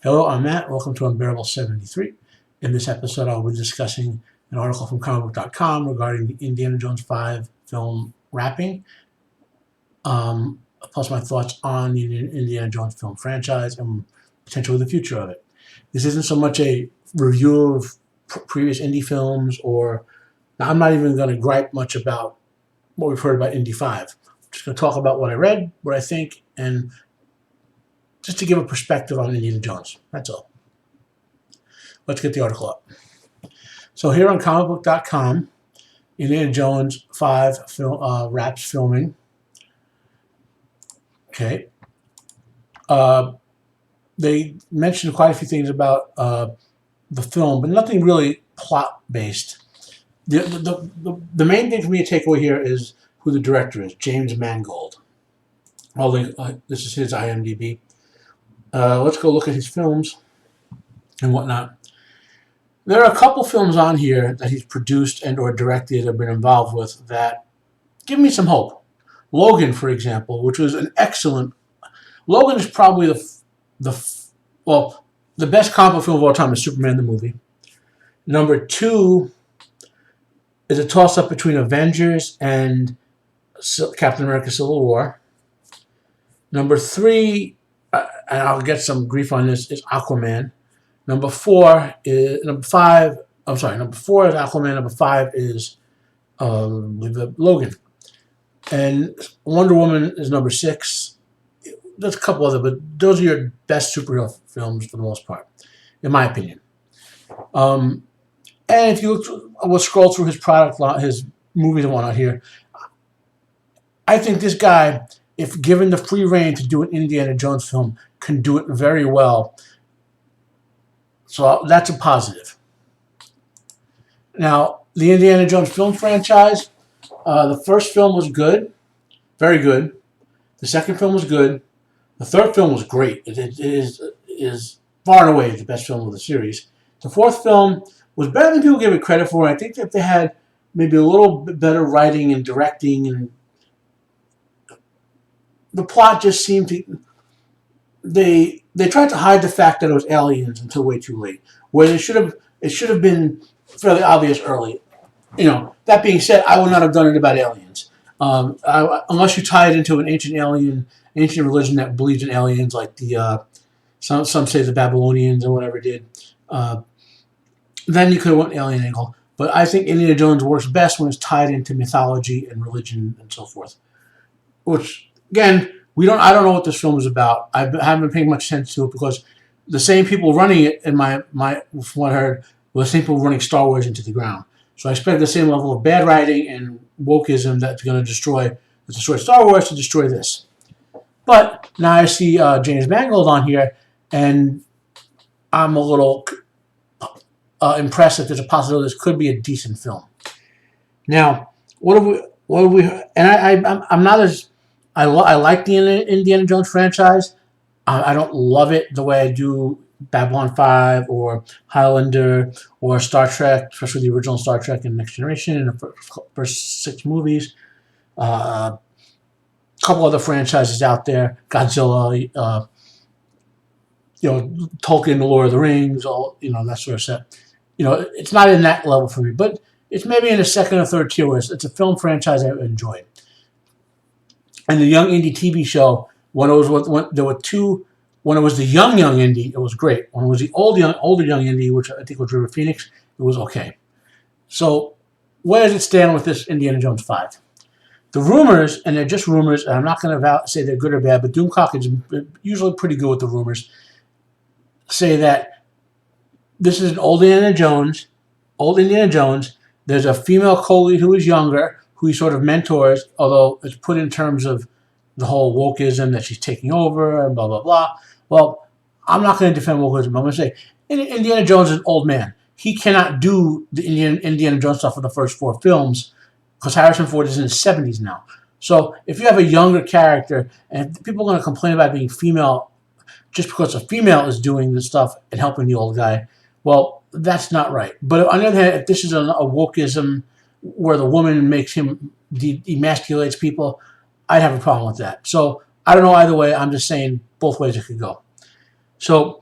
Hello, I'm Matt. Welcome to Unbearable 73. In this episode, I'll be discussing an article from comicbook.com regarding the Indiana Jones 5 film wrapping, plus my thoughts on the Indiana Jones film franchise and potentially the future of it. This isn't so much a review of previous Indy films, I'm not even going to gripe much about what we've heard about Indy 5. I'm just going to talk about what I read, what I think, and just to give a perspective on Indiana Jones. That's all. Let's get the article up. So here on comicbook.com, Indiana Jones 5 wraps filming. Okay. They mentioned quite a few things about the film, but nothing really plot-based. The main thing for me to take away here is who the director is, James Mangold. This is his IMDB. Let's go look at his films and whatnot. There are a couple films on here that he's produced and or directed or been involved with that give me some hope. Logan, for example, which was an excellent... Logan is probably the best comic book film of all time is Superman the movie. Number 2 is a toss-up between Avengers and Captain America Civil War. Number 3... and I'll get some grief on this, is Aquaman. Number 4 is Aquaman. Number 5 is Logan. And Wonder Woman is number 6. There's a couple other, but those are your best superhero films for the most part, in my opinion. And if you we'll scroll through his his movies and whatnot here, I think this guy, if given the free rein to do an Indiana Jones film, can do it very well. So that's a positive. Now, the Indiana Jones film franchise, the first film was good, very good. The second film was good. The third film was great. It is far and away the best film of the series. The fourth film was better than people give it credit for. I think that they had maybe a little bit better writing and directing, and the plot just seemed to... They tried to hide the fact that it was aliens until way too late, where it should have been fairly obvious early. That being said, I would not have done it about aliens, unless you tie it into an ancient religion that believes in aliens, like some say the Babylonians or whatever did. Then you could have went alien angle. But I think Indiana Jones works best when it's tied into mythology and religion and so forth. Which, again, I don't know what this film is about. I haven't been paying much attention to it because the same people running it, from what I heard, were the same people running Star Wars into the ground. So I expect the same level of bad writing and wokeism that's going to destroy Star Wars to destroy this. But now I see James Mangold on here, and I'm a little impressed that there's a possibility this could be a decent film. Now, I'm not as... I like the Indiana Jones franchise. I don't love it the way I do Babylon 5 or Highlander or Star Trek, especially the original Star Trek and Next Generation and the first 6 movies. A couple other franchises out there, Godzilla, Tolkien, The Lord of the Rings, that sort of stuff. It's not in that level for me, but it's maybe in the second or third tier where it's a film franchise I enjoyed. And the Young Indy TV show, when it was the young Indy, it was great. When it was the older young Indy, which I think was River Phoenix, it was okay. So where does it stand with this Indiana Jones 5? The rumors, and they're just rumors, and I'm not going to say they're good or bad, but Doomcock is usually pretty good with the rumors, say that this is an old Indiana Jones. There's a female co-lead who is younger, who he sort of mentors, although it's put in terms of the whole wokeism that she's taking over and blah, blah, blah. Well, I'm not going to defend wokeism. I'm going to say Indiana Jones is an old man. He cannot do the Indiana Jones stuff for the first 4 films because Harrison Ford is in his 70s now. So if you have a younger character, and people are going to complain about being female just because a female is doing this stuff and helping the old guy, well, that's not right. But on the other hand, if this is a wokeism where the woman makes him emasculates people, I'd have a problem with that. So I don't know either way. I'm just saying both ways it could go. So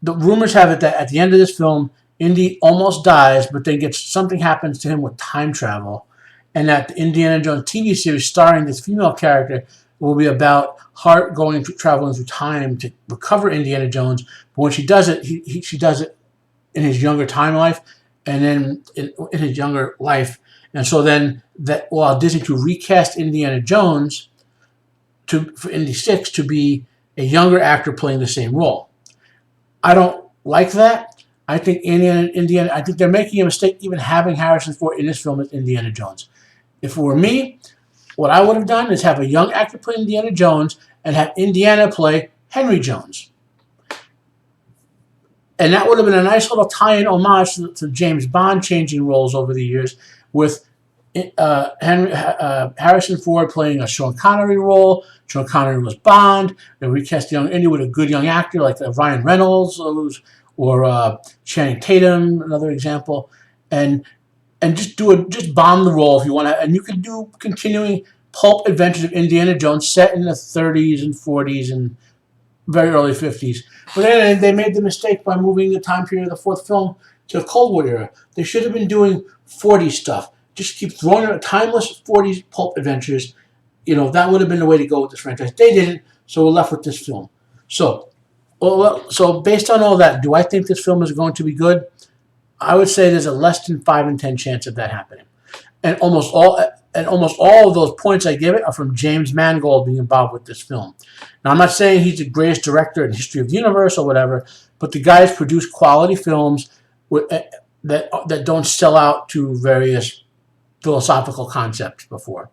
the rumors have it that at the end of this film, Indy almost dies, but then something happens to him with time travel, and that the Indiana Jones TV series starring this female character will be about Hart traveling through time to recover Indiana Jones. But when she does it, she does it in his younger time life, and then in his younger life, and so then that while Disney to recast Indiana Jones for Indy 6 to be a younger actor playing the same role. I don't like that. I think Indiana. I think they're making a mistake even having Harrison Ford in this film as Indiana Jones. If it were me, what I would have done is have a young actor play Indiana Jones and have Indiana play Henry Jones. And that would have been a nice little tie-in homage to James Bond changing roles over the years, with Harrison Ford playing a Sean Connery role. Sean Connery was Bond. They recast young Indy with a good young actor like Ryan Reynolds or Channing Tatum, another example, and just bomb the role if you want to. And you could do continuing pulp adventures of Indiana Jones set in the 30s and 40s and very early 50s. But then they made the mistake by moving the time period of the fourth film to the Cold War era. They should have been doing 40s stuff. Just keep throwing out timeless 40s pulp adventures. That would have been the way to go with this franchise. They didn't, so we're left with this film. So based on all that, do I think this film is going to be good? I would say there's a less than 5 in 10 chance of that happening. And almost all of those points I give it are from James Mangold being involved with this film. Now, I'm not saying he's the greatest director in the history of the universe or whatever, but the guy has produced quality films that don't sell out to various philosophical concepts before.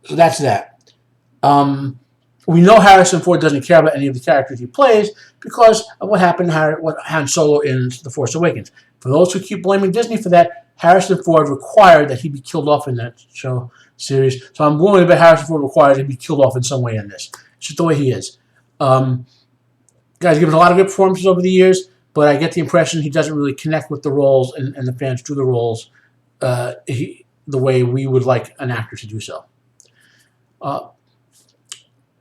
So that's that. We know Harrison Ford doesn't care about any of the characters he plays because of what happened with Han Solo in The Force Awakens. For those who keep blaming Disney for that, Harrison Ford required that he be killed off in that series. So I'm willing to bet Harrison Ford required to be killed off in some way in this. It's just the way he is. Guy's given a lot of good performances over the years, but I get the impression he doesn't really connect with the roles and the fans through the roles the way we would like an actor to do so.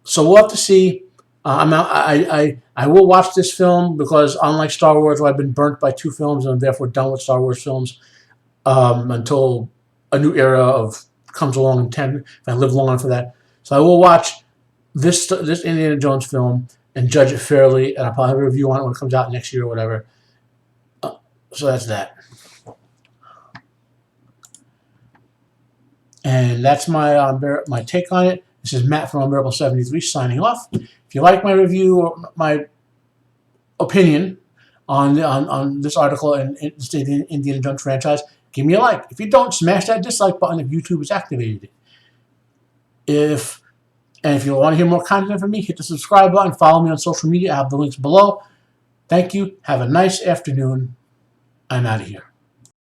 So we'll have to see. I will watch this film because, unlike Star Wars, where I've been burnt by 2 films and I'm therefore done with Star Wars films until a new era comes along if I live long enough for that. So I will watch this Indiana Jones film and judge it fairly, and I'll probably have a review on it when it comes out next year or whatever. So that's that. And that's my take on it. This is Matt from Unbearable 73 signing off. If you like my review or my opinion on this article and the state of the Indiana Jones franchise, give me a like. If you don't, smash that dislike button if YouTube has activated it. If you want to hear more content from me, hit the subscribe button. Follow me on social media. I have the links below. Thank you. Have a nice afternoon. I'm out of here.